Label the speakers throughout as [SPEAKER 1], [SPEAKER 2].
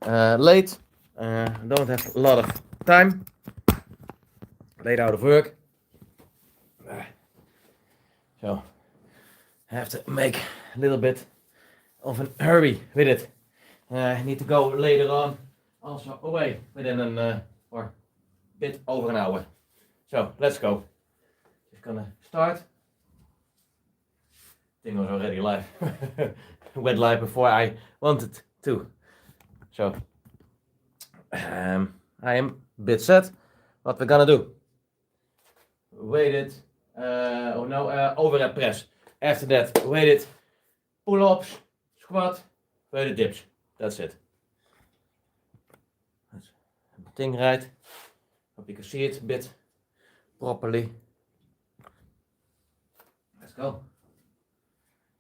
[SPEAKER 1] late. Don't have a lot of time. Late out of work. So I have to make a little bit of a hurry with it. I need to go later on also away within or bit over an hour. So let's go. Just gonna start. Thing was already live. Went live before I wanted to. So I am a bit set. What we're gonna do? Weighted, overhead press. After that, weighted pull-ups, squat, weighted dips. That's it. That's the thing right. Hope you can see it a bit properly. Let's go.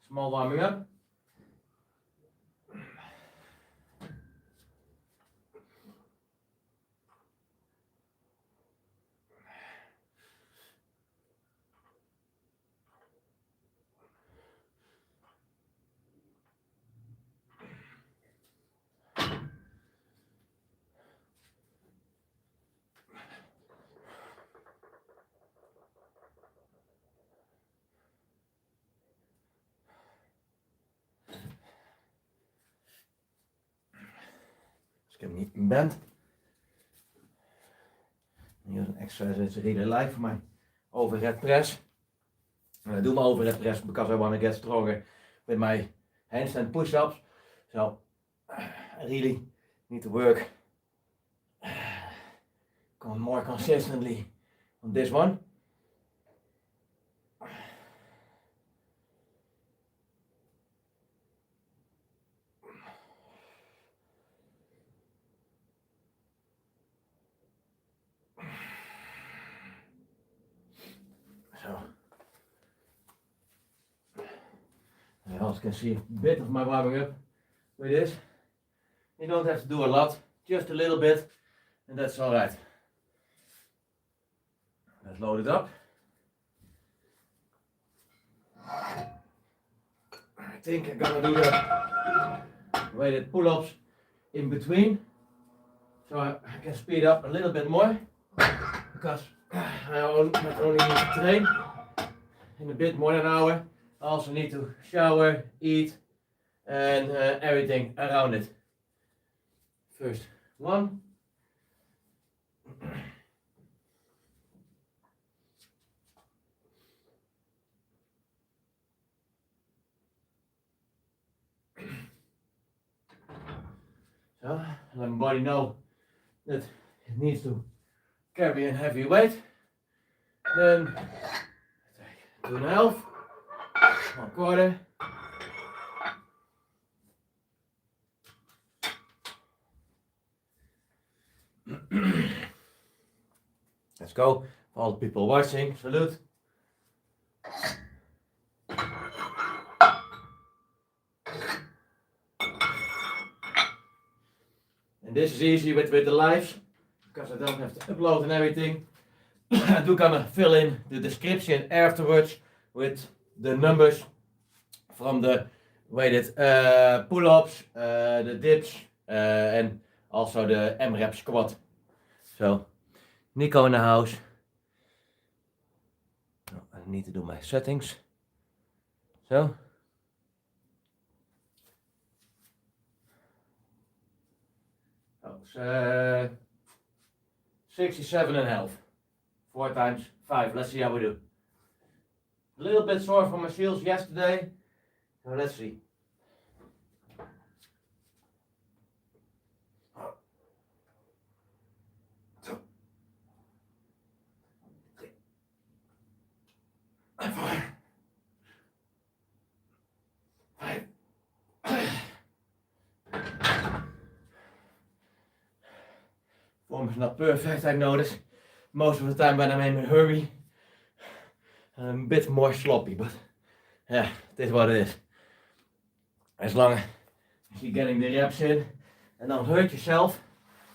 [SPEAKER 1] Small warming up. Dus ik heb hem niet in band. Hier is een exercise that's really light for my overhead press. I do my overhead press because I want to get stronger with my handstand push-ups. So I really need to work more consistently on this one. So, you also can see a bit of my warming up with this. You don't have to do a lot, just a little bit, and that's alright. Let's load it up. I think I'm gonna do the weighted pull-ups in between, so I can speed up a little bit more, because I not only need to train in a bit more than an hour, I also need to shower, eat, and everything around it. First one. So, let my body know that it needs to carry a heavy weight. Then take 2.5, 1/4. Let's go. For all the people watching, salute. And this is easy with the lives, because I don't have to upload and everything. I do gonna fill in the description afterwards with the numbers from the weighted pull-ups, the dips, and also the AMRAP squat. So, Nico in the house. Oh, I need to do my settings. So. Oh, it's 67.5. 4 times 5. Let's see how we do. A little bit sore from my shields yesterday. So let's see. Form is not perfect, I notice. Most of the time when I'm in a hurry, I'm a bit more sloppy, but yeah, it is what it is. As long as you're getting the reps in and don't hurt yourself,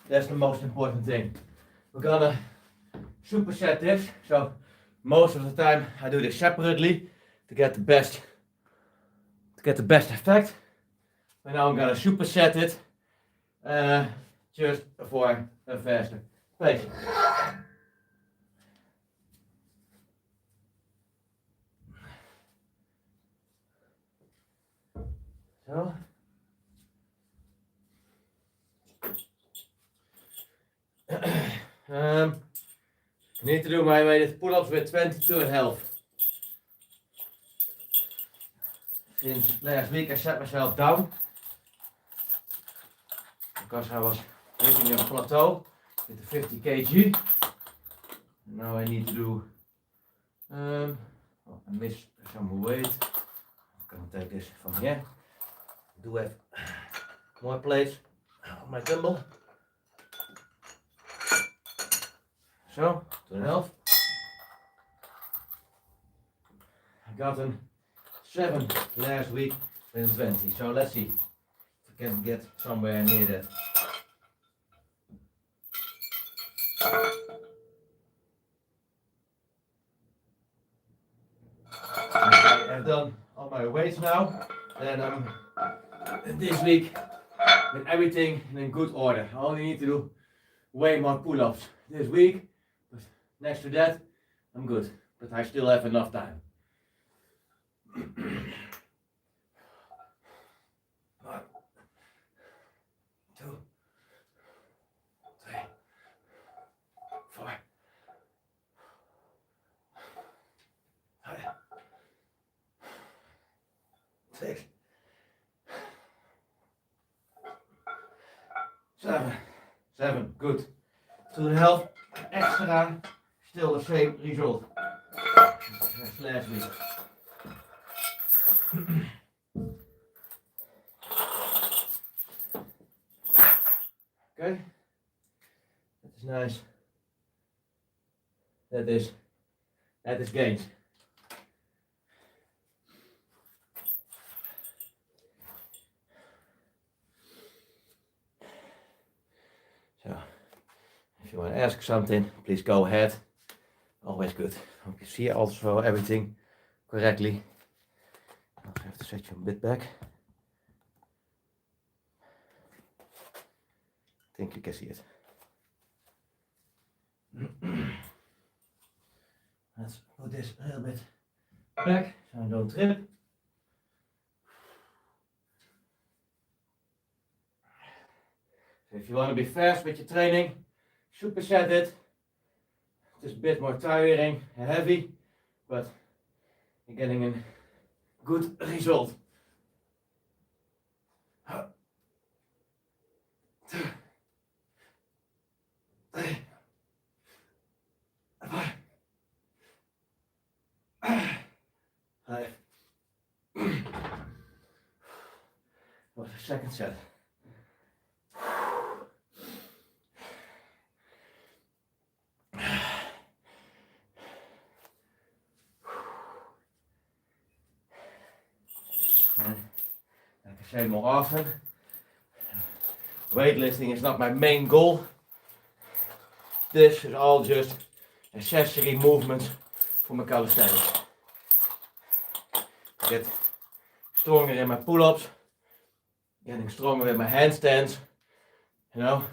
[SPEAKER 1] that's the most important thing. We're gonna superset this, so most of the time I do this separately to get the best effect. And now I'm gonna superset it just for a faster pace. So. I need to do my weighted pull-ups with 22.5. Since last week I set myself down because I was hitting a plateau with the 50 kg. Now I need to do, I missed some weight. I'm gonna take this from here. I do have more plates on my dumbbell. So, 2.5. I got a 7 last week with 20. So let's see if I can get somewhere near that. Okay, I've done all my weights now. Then this week with everything in good order. I only need to do way more pull-ups this week. But next to that, I'm good. But I still have enough time. 1, 2, 3, 4, 5, 6, 7, good. 2.5 extra, still the same result as last week. Okay, that is nice. That is gains. So, if you want to ask something, please go ahead. Always good. You can see also everything correctly. I also have to set you a bit back. I think you can see it. Let's put this a little bit back so I don't trip. So if you want to be fast with your training, superset it. It's a bit more tiring and heavy, but you're getting a good result. 2, 3, 4, 5. What a second set. And like I say more often, weightlifting is not my main goal. This is all just accessory movements for my calisthenics. Get stronger in my pull-ups, getting stronger with my handstands, you know,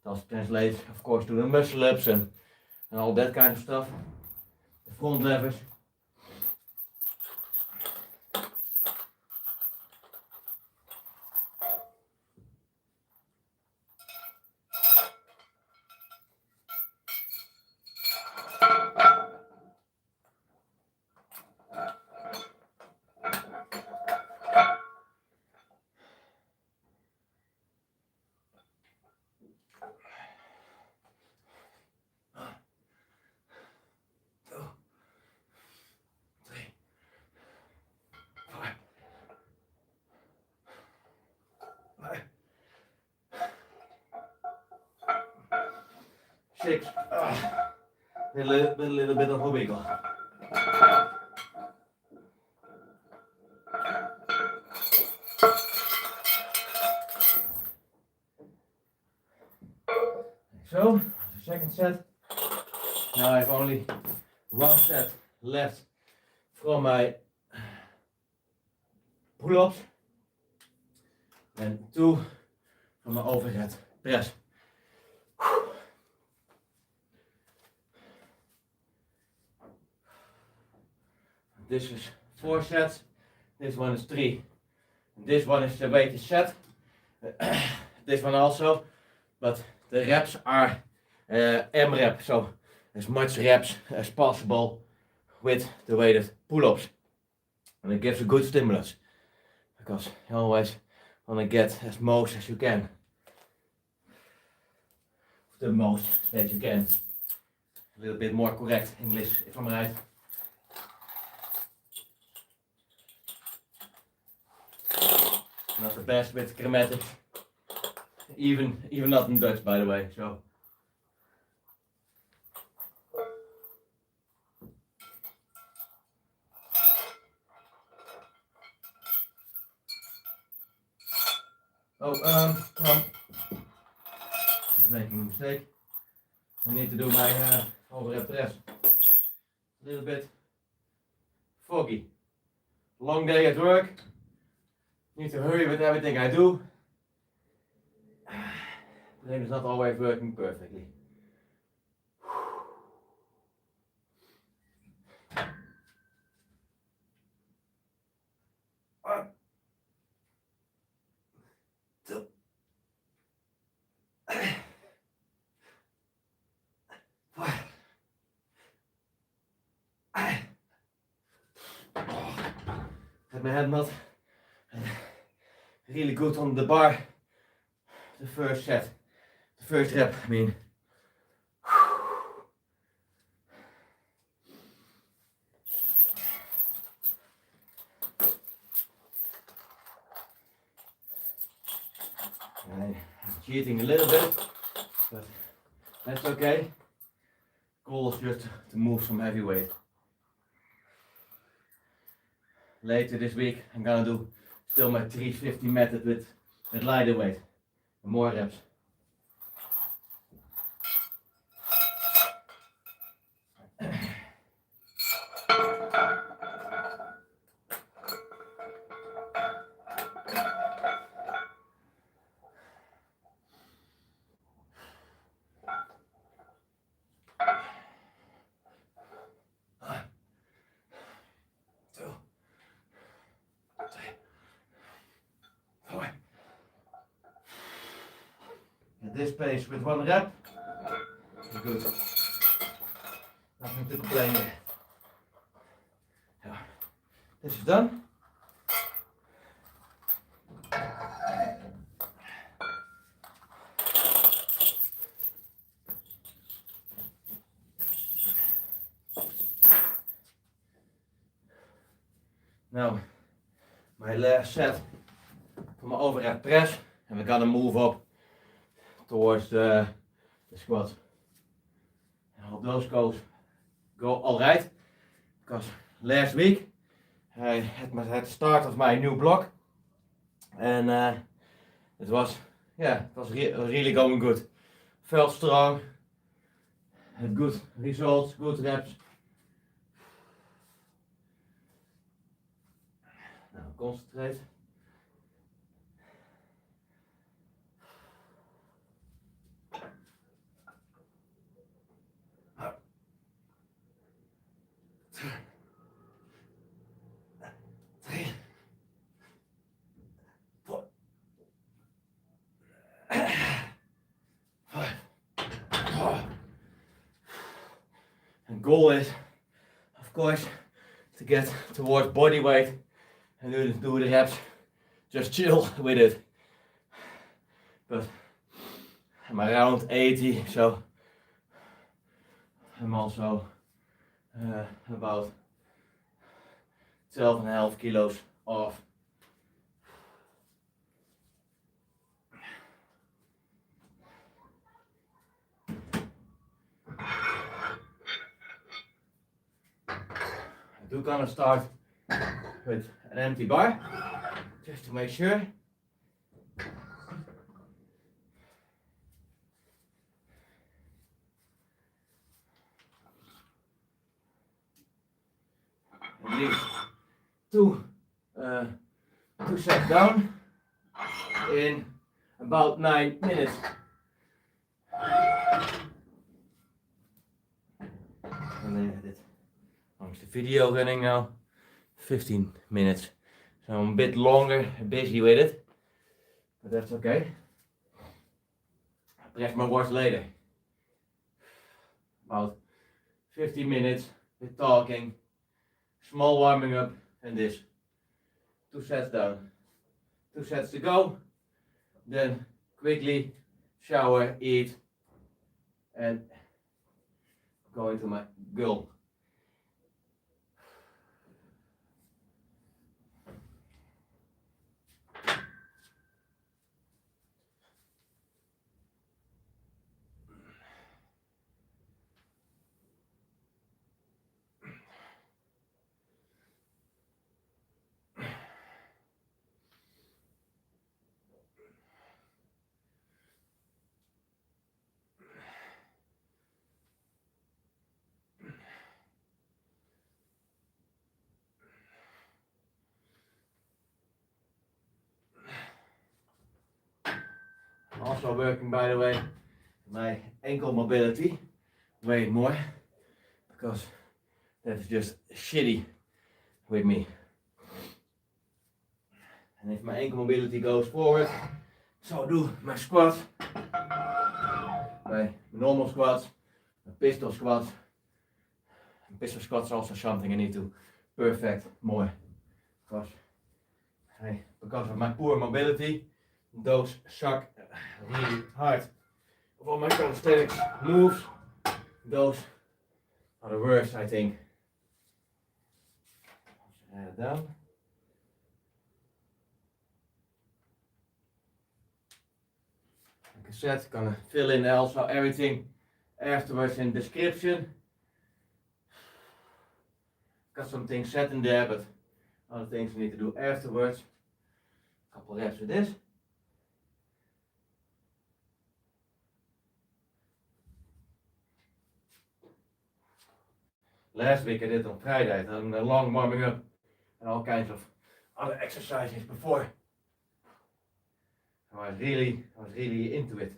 [SPEAKER 1] that translates of course to the muscle ups and all that kind of stuff, the front levers. Six. A little bit of a wiggle. So, the second set. Now I have only one set left from my pull-ups and 2 van mijn overhead press. This is 4 sets, this one is 3. This one is the weighted set, this one also, but the reps are AMRAP, so as much reps as possible with the weighted pull-ups. And it gives a good stimulus, because you always want to get as most as you can. The most that you can. A little bit more correct English if I'm right. Not the best with grammatics. Even not in Dutch, by the way. So. Oh, well, I'm making a mistake. I need to do my overhead press. A little bit foggy. Long day at work. Need to hurry with everything I do. Brain is not always working perfectly. Had my head not really good on the bar. The first set, the first rep, I mean. I'm cheating a little bit, but that's okay. Goal is just to move some heavy weight. Later this week I'm gonna do still my 350 method with lighter weight and more reps. At this pace with 1 rep, good. Nothing to complain there. Yeah. This is done. Now, my last set for my overhead press, and we're gonna move up towards the squat. I hope those go all right, because last week I had the start of my new block, and it was really going good. Felt strong, had good results, good reps. Now concentrate. And goal is, of course, to get towards body weight and do the reps. Just chill with it. But I'm around 80, so I'm also about 12.5 kilos off. I do gonna start with an empty bar, just to make sure. At least two sets down in about 9 minutes. And how's the video running now? 15 minutes. So I'm a bit longer, busy with it, but that's okay. I'll press my watch later. About 15 minutes with talking, small warming up, and this. 2 sets down, 2 sets to go. Then quickly shower, eat, and go into my goal. Also working, by the way, my ankle mobility way more, because that's just shitty with me. And if my ankle mobility goes forward, so do my squats, my normal squats, my pistol squats. And pistol squats are also something I need to perfect more, because of my poor mobility, those suck really hard. Of all my calisthenics moves, those are the worst, I think. Add it down. Like I said, gonna fill in also everything afterwards in description. Got some things set in there, but other things we need to do afterwards. A couple reps with this. Last week I did on Friday, I had a long warming up and all kinds of other exercises before. I was really into it.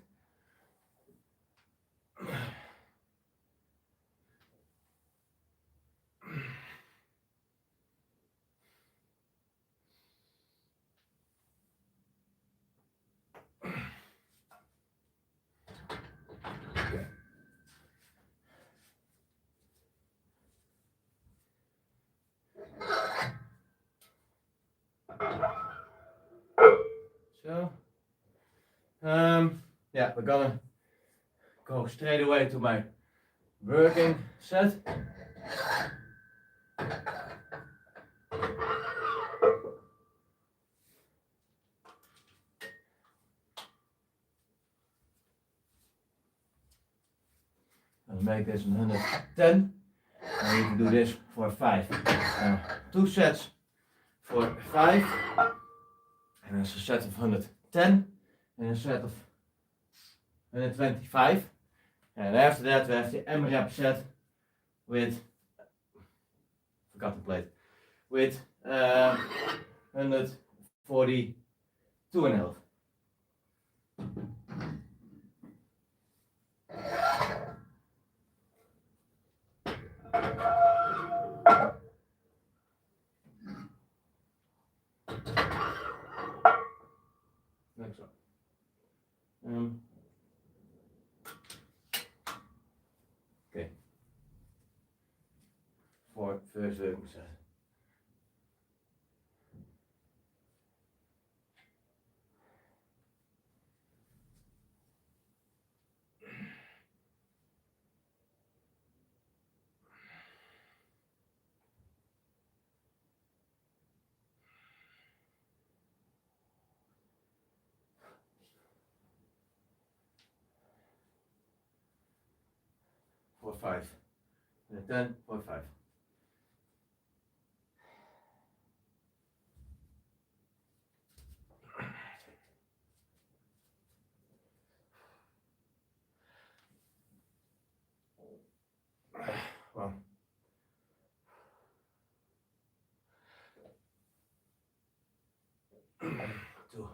[SPEAKER 1] Okay. So, yeah, we're gonna go straight away to my working set. I'll make this 110. I need to do this for 5. 2 sets for 5. And there's a set of 110 and a set of 125. And after that we have the AMRAP set with, forgot the plate, with 142.5. Next one. Okay. For first working set. For 5. And 10 for 5. Well, two.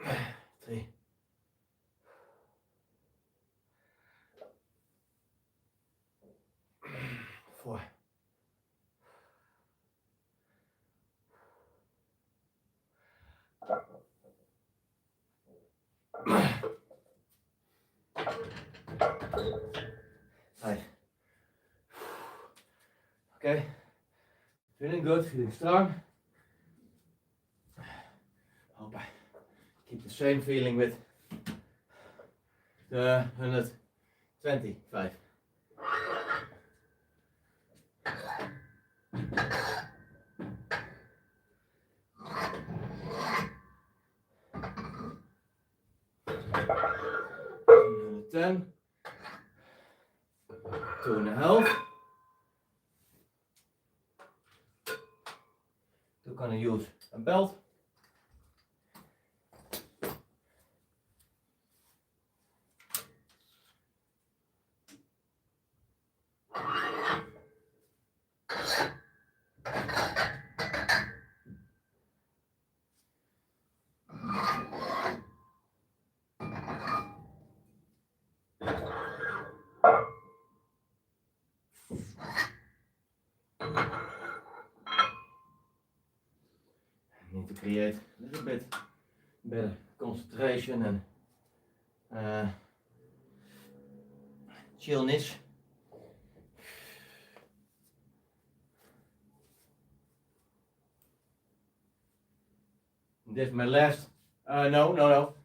[SPEAKER 1] 3, 4, 5. Okay, feeling good, feeling strong. Hope I keep the same feeling with the 125. Ten, 2.5. We're gonna use a belt. I need to create a little bit better concentration and chillness. This is my last, no.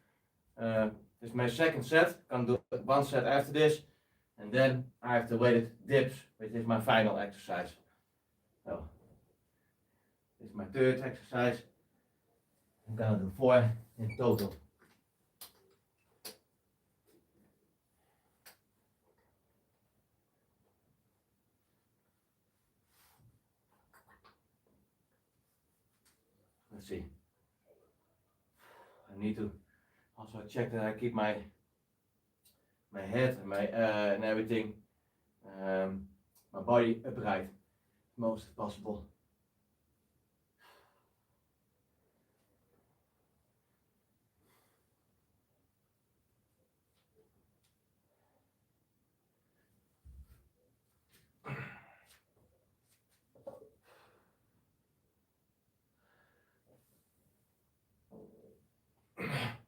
[SPEAKER 1] This is my second set. I'm gonna do one set after this, and then I have the weighted dips, which is my final exercise. So, this is my third exercise. I'm gonna do 4 in total. Let's see. I need to also check that I keep my head and and everything, my body upright as most as possible.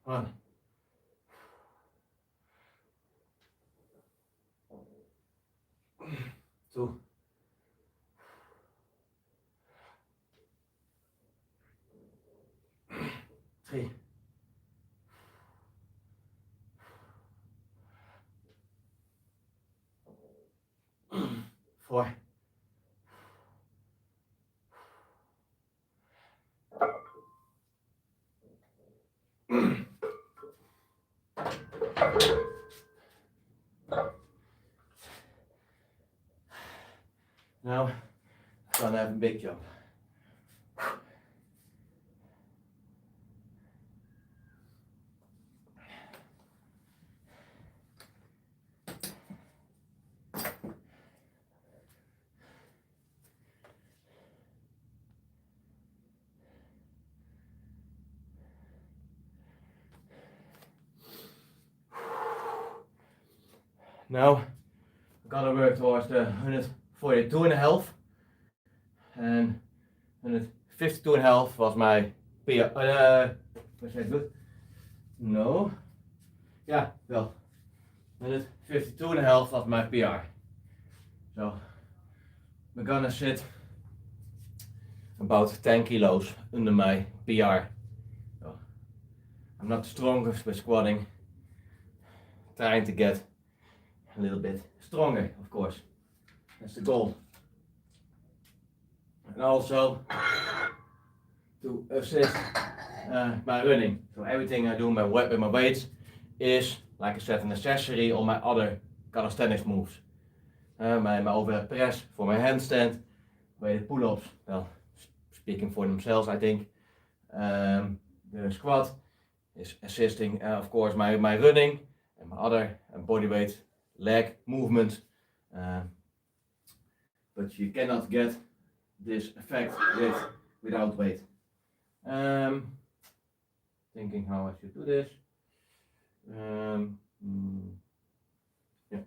[SPEAKER 1] One. 2. 3. 4. 'Now, I'm gonna have a big jump. Now, I'm gonna work towards the 142.5, and 152.5 was my PR. Was that good? No. Yeah, well, 152.5 was my PR. So, we're gonna sit about 10 kilos under my PR. So, I'm not the strongest with squatting. Trying to get a little bit stronger, of course. That's the goal. And also to assist my running. So everything I do with my weights is, like I said, an accessory on my other calisthenics moves. My overhead press for my handstand, weighted pull-ups, well, speaking for themselves, I think. The squat is assisting, of course, my running and my other bodyweight leg movement. But you cannot get this effect without weight. The thinking how I should do this. Yeah.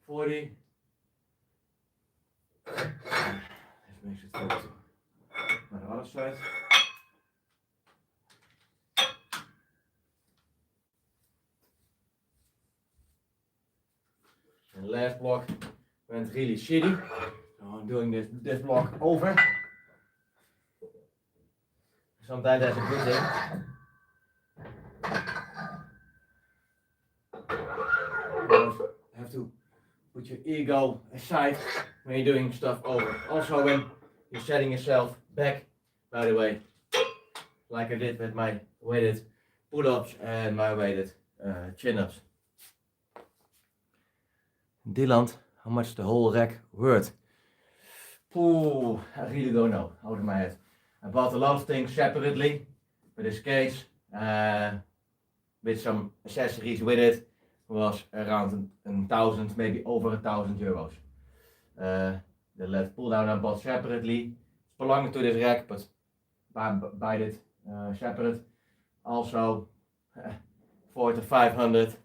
[SPEAKER 1] 40. This makes it 32. On the other side. And the last block went really shitty. So I'm doing this block over. Sometimes that's a good thing. You have to put your ego aside when you're doing stuff over. Also when you're setting yourself back, by the way, like I did with my weighted pull-ups and my weighted chin-ups. Dylan, how much the whole rack worth? Ooh, I really don't know, out of my head. I bought a lot of things separately, but this case, with some accessories with it, was around 1,000, maybe over 1,000 euros. The LED pull down I bought separately. It's belonging to this rack, but buy it separate. Also 400 to 500.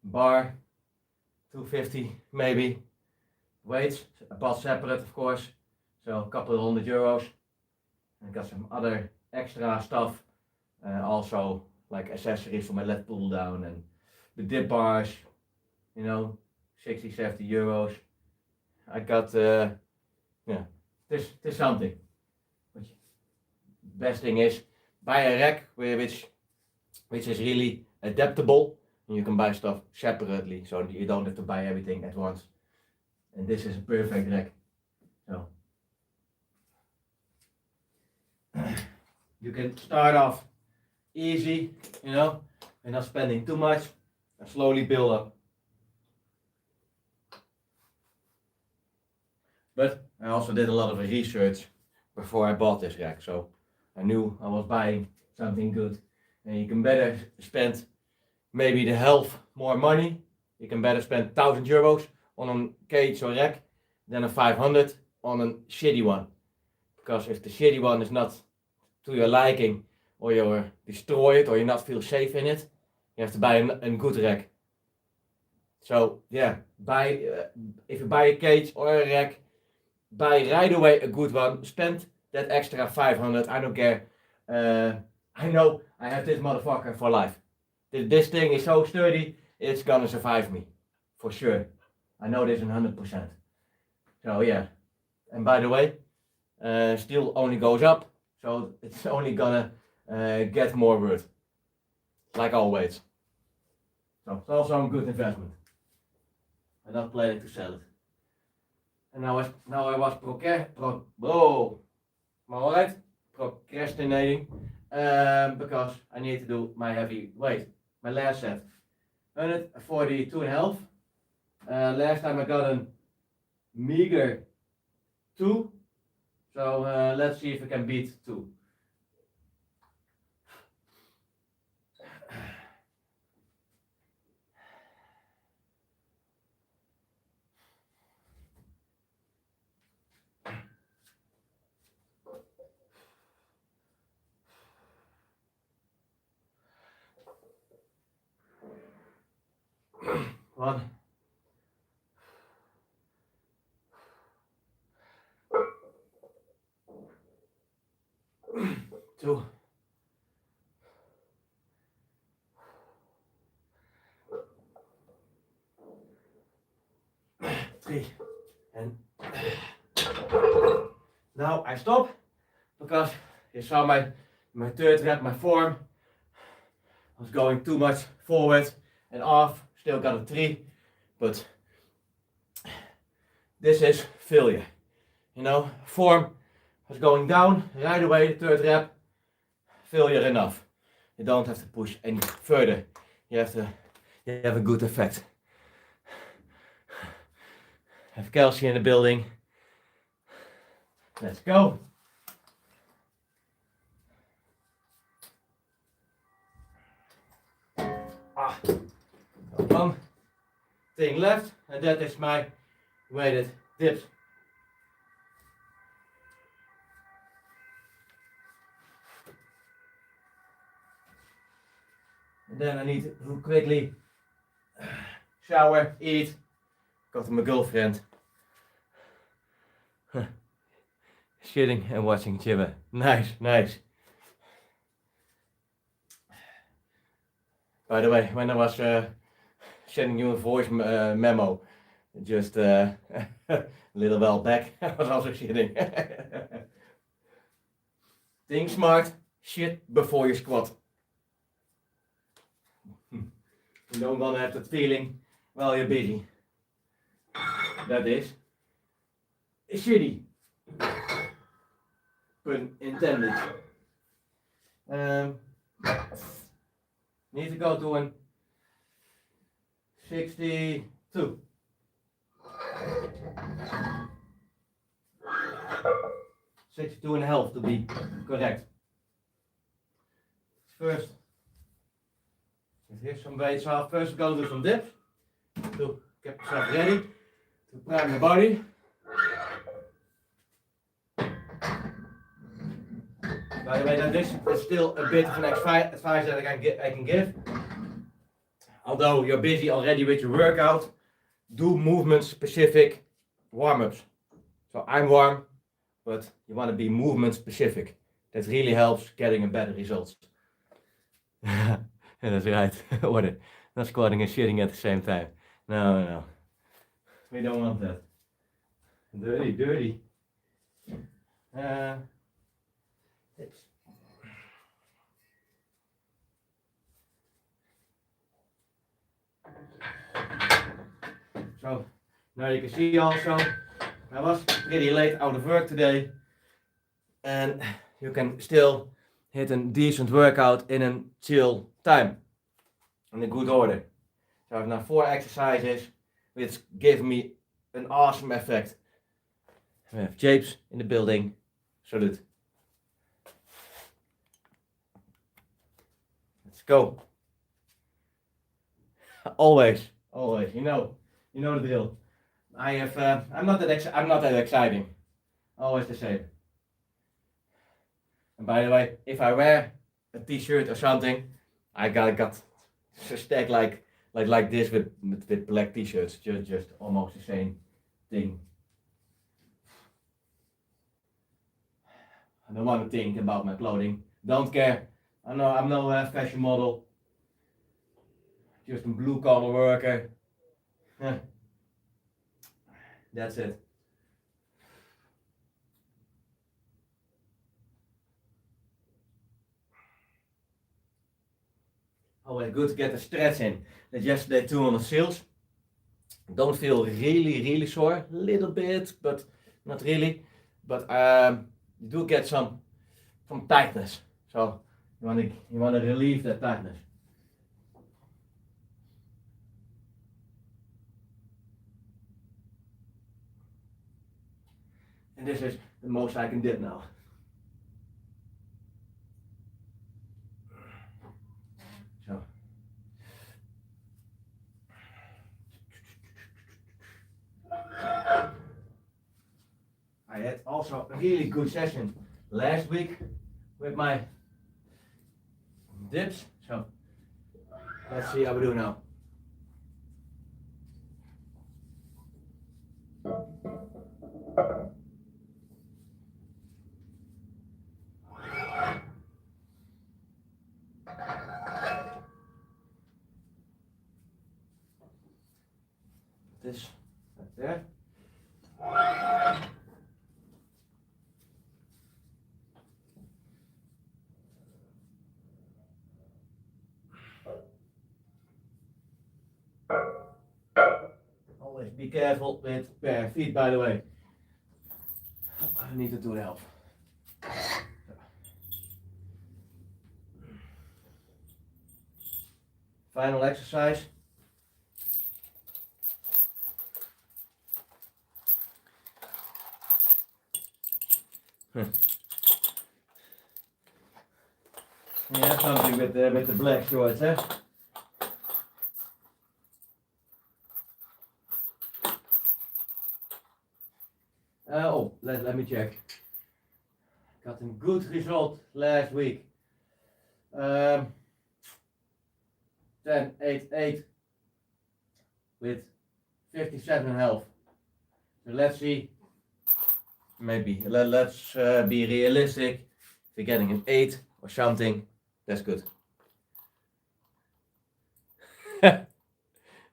[SPEAKER 1] Bar 250 maybe. Weights I bought separate, of course, so a couple of €100. And got some other extra stuff, also like accessories for my LED pull down and the dip bars, you know, 60, 70 euros. I got, yeah, this something. But the best thing is, buy a rack which is really adaptable, and you can buy stuff separately, so you don't have to buy everything at once. And this is a perfect rack. So you can start off easy, you know, and not spending too much, and slowly build up. But I also did a lot of research before I bought this rack, so I knew I was buying something good. And you can better spend maybe the half more money. You can better spend 1,000 euros on a cage or rack than a 500 on a shitty one. Because if the shitty one is not to your liking, or you're destroyed, or you not feel safe in it, you have to buy a good rack. So yeah, if you buy a cage or a rack, buy right away a good one. Spend that extra 500, I don't care. I know I have this motherfucker for life. This thing is so sturdy, it's gonna survive me, for sure. I know this 100%. So yeah, and by the way, steel only goes up, so it's only gonna get more worth, like always. So it's also a good investment. I'm not planning to sell it. And now I was procrastinating because I need to do my heavy weight, my last set, 142.5. Last time I got a meager 2, so let's see if I can beat 2. One. 2. 3. And now I stop because you saw my third rep, my form was going too much forward and off. Still got a 3, but this is failure. You know, form was going down right away, the third rep. Failure enough. You don't have to push any further. You have a good effect. Have calcium in the building. Let's go. Come on. thing left, and that is my weighted dips. And then I need to quickly shower, eat, go to my girlfriend. Shitting and watching Tjibbe. Nice, nice. By the way, when I was sending you a voice memo just a little while back, I was also shitting. Think smart, shit before you squat. You don't want to have that feeling while you're busy. That is shitty. Pun intended. Need to go to an 62. 62.5 to be correct. First, here's some weights off. First, we're going to do some dips to get myself ready to prime the body. By the way, now this is still a bit of an advice that I can give. Although you're busy already with your workout, do movement specific warm-ups. So I'm warm, but you want to be movement specific. That really helps getting a better results. Yeah, that's right. Or not squatting and shitting at the same time. No. We don't want that. Dirty. So now you can see also I was pretty late out of work today, and you can still hit a decent workout in a chill time, in a good order. So I have now 4 exercises which give me an awesome effect. We have Japes in the building, salute. Let's go. Always, you know the drill. I'm not that exciting. Always the same. And by the way, if I wear a t-shirt or something, I got a stack like this with black t-shirts, just almost the same thing. I don't want to think about my clothing. Don't care. I'm no fashion model. Just a blue collar worker. That's it. Always good to get a stretch in. That yesterday too on the sills. Don't feel really sore. A little bit, but not really. But you do get some tightness. So you wanna relieve that tightness. And this is the most I can dip now. So. I had also a really good session last week with my dips. So let's see how we do now. This right there. Always be careful with bare feet, by the way. I need to do the help. Final exercise. Yeah, something with the black shorts, eh? Let me check. Got a good result last week. 10, 8, 8 with 57.5. So let's see. Maybe let's be realistic. If you're getting an 8 or something, that's good.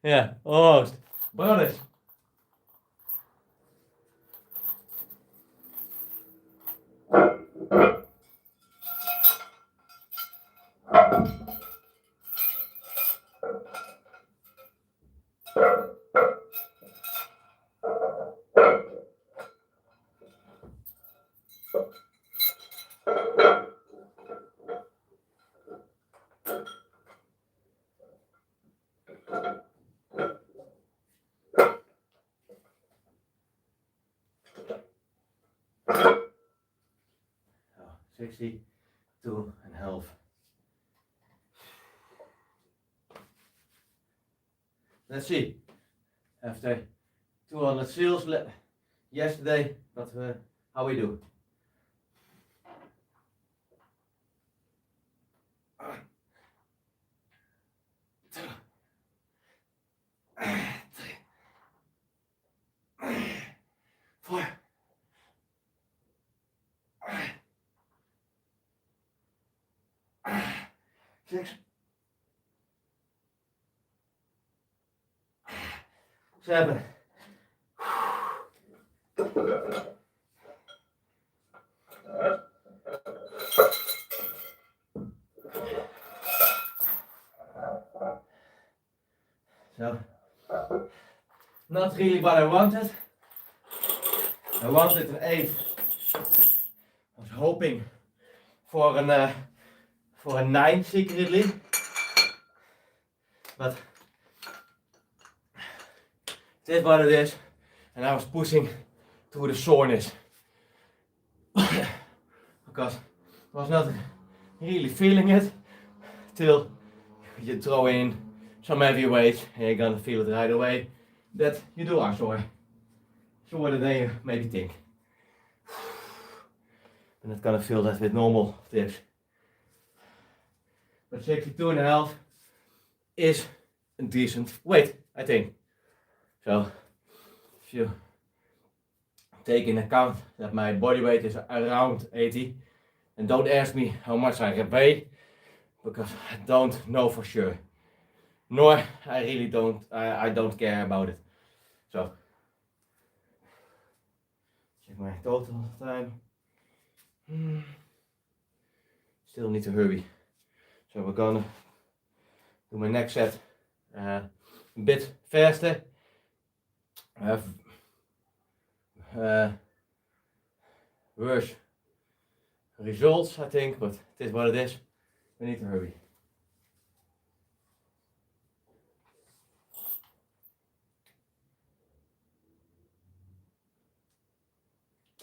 [SPEAKER 1] Yeah, almost. Brothers. Oh, 62.5. Let's see. After 200 sales yesterday, but how we do? Four. 6. 7. So, not really what I wanted. I wanted an 8. I was hoping for a 9 secretly, but it is what it is, and I was pushing through the soreness because I was not really feeling it till you throw in some heavy weights and you're gonna feel it right away that you do are sore. Sore than you maybe think. You're not gonna feel that with normal dips. But 62.5 is a decent weight, I think. So if you take in account that my body weight is around 80, and don't ask me how much I weigh, because I don't know for sure. Nor I really I don't care about it. So check my total time. Still need to hurry. So we're gonna do my next set a bit faster. I have worse results, I think, but it is what it is. We need to hurry.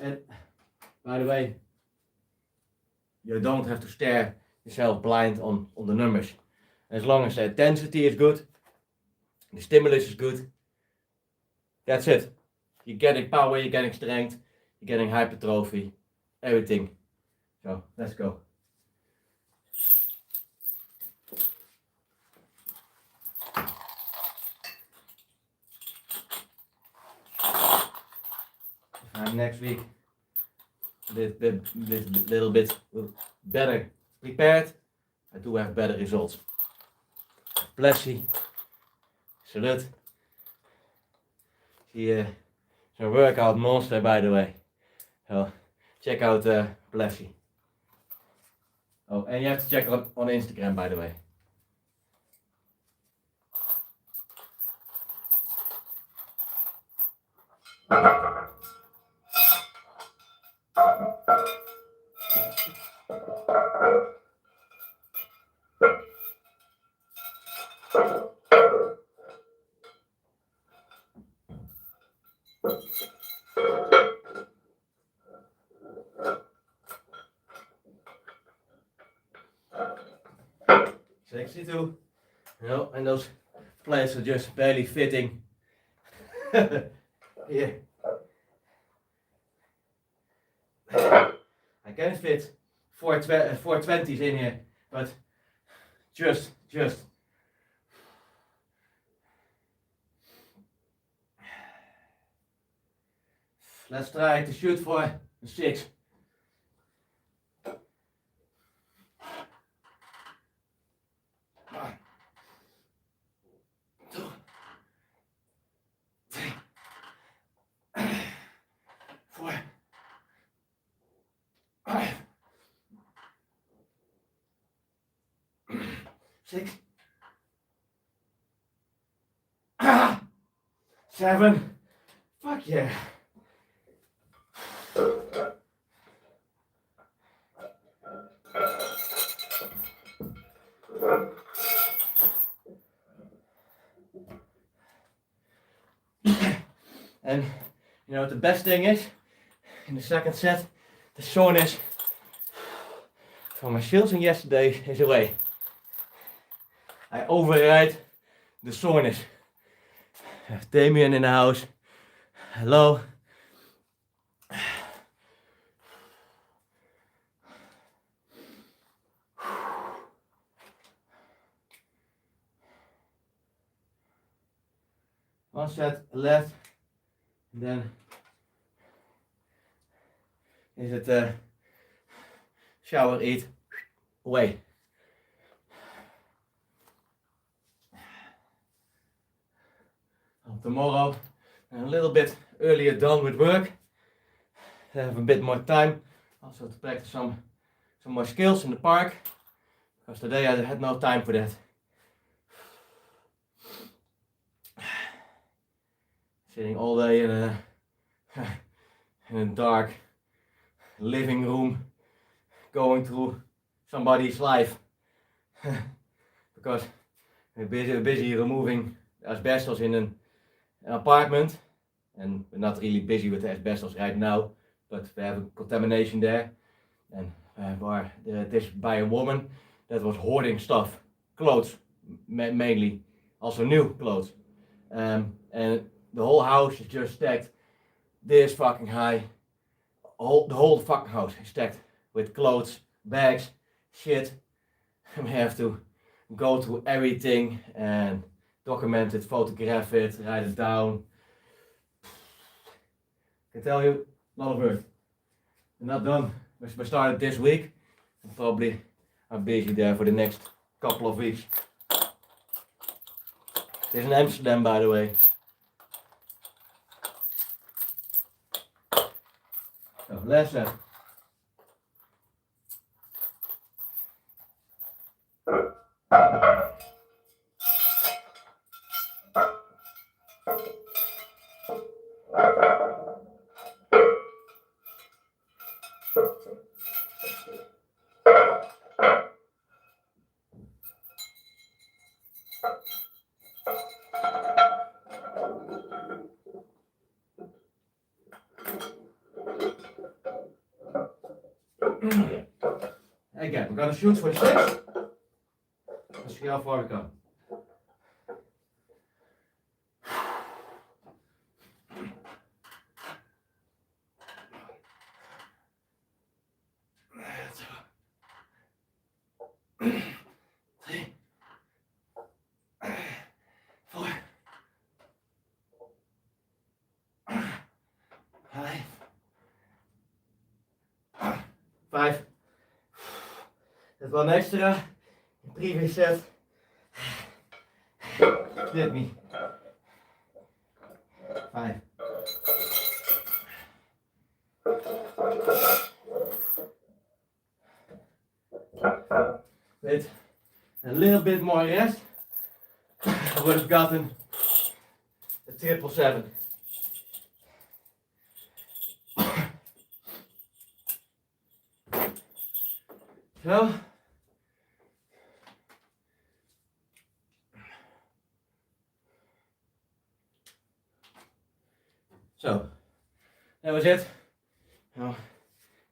[SPEAKER 1] And by the way, you don't have to stare yourself blind on the numbers. As long as the intensity is good, the stimulus is good, that's it. You're getting power, you're getting strength, you're getting hypertrophy, everything. So let's go. Next week this little bit better prepared, I do have better results. Blessy, salute. She is a workout monster, by the way. So check out Blessy. Oh, and you have to check her on Instagram, by the way. Sixty-two. No, and those plates are just barely fitting. Here. I can fit 420s in here, but just. Let's try to shoot for a 6. One, 2, 3, 4, 5, 6, 7. Fuck yeah. And you know what the best thing is? In the second set, the soreness from my shielding yesterday is away. I override the soreness. I have Damien in the house. Hello. One set left, and then is it shower, eat, away. Tomorrow I'm a little bit earlier done with work. I have a bit more time also to practice some more skills in the park, because today I had no time for that. Sitting all day in a dark living room, going through somebody's life, because we're busy removing asbestos in an apartment, and we're not really busy with the asbestos right now, but we have a contamination there, and this by a woman that was hoarding stuff, clothes mainly, also new clothes, and the whole house is just stacked this fucking high. The whole fucking house is stacked with clothes, bags, shit. And we have to go through everything and document it, photograph it, write it down. I can tell you, a lot of work. We're not done. We started this week, and probably I'm busy there for the next couple of weeks. This is in Amsterdam, by the way. So, last set. Again, we're gonna shoot for 6. Let's see how far we go. Five. Dat was een extra. De previous set. Did me. 5. With a little bit more rest, I would have gotten a 777. So, that was it. Now,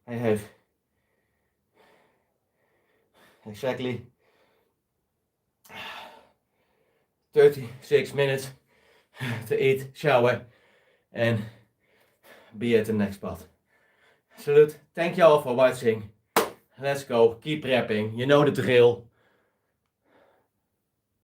[SPEAKER 1] I have exactly 36 minutes to eat, shower, and be at the next spot. Salute. Thank you all for watching. Let's go. Keep prepping. You know the drill.